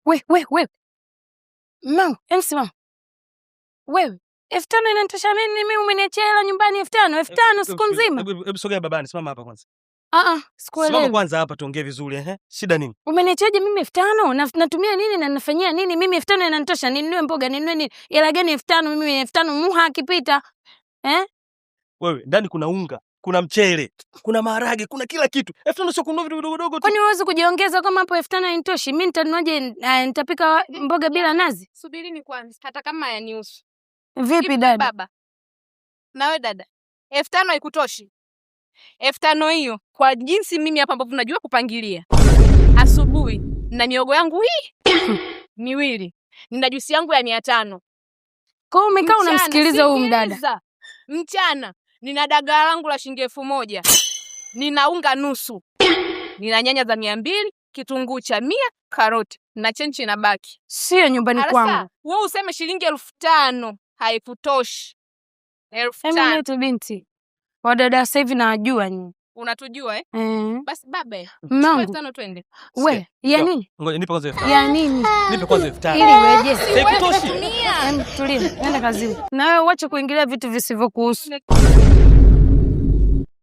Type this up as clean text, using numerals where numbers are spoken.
We. Mama, emsimama. Wewe, 5,000 inanitosha nini mimi umeniachia hela nyumbani 5,000 siku nzima? Hebu sogea babani, simama hapa kwanza. Sikuelewi. Simama kwanza hapa tuongee vizuri Shida nini? Umeniachaje mimi 5,000? Na natumia nini na nafanyia nini? Mimi 5,000 inanitosha ninunue mboga, ninunue nini? Hela gani 5,000 mimi 5,000 muha akipita? Wewe, ndani kuna unga, kuna mchele, kuna maharage, kuna kila kitu. 5,000 sio kununua vitu vidogo tu. Kwani huwezi kujiongeza kama hapo 5,000 hainitoshi? Mimi nitanuaje nitapika mboga bila nazi? Subirini kwanza, hata kama hayanihusu. Vipi dada? Baba. Nawe dada, 5,000 haikutoshi. 5,000 hiyo kwa jinsi mimi hapa ambavyo najua kupangilia. Asubuhi na miogo yangu hii miwili. Nina juisi yangu ya 500. Kwa hiyo umekaa unamsikiliza huyu mdada. Mchana nina dagaa langu la shilingi 1,000. Nina unga nusu. Nina nyanya za 200, kitunguu cha 100, karoti na chenchi inabaki. Sio nyumbani kwangu. Wewe useme shilingi 5,000 haikutoshi. 5,000. Mimi binti. Wadada sasa hivi nawajua nyinyi. Unatujua Basi baba. 5,000 twende. We, ya nini? Ngoja nipe kwanza 5,000. Ya nini? Nipe kwanza 5,000. Ili weje? Haikutoshi. Tulia, nenda kazini. Na wewe uache kuingilia vitu visivyokuhusu.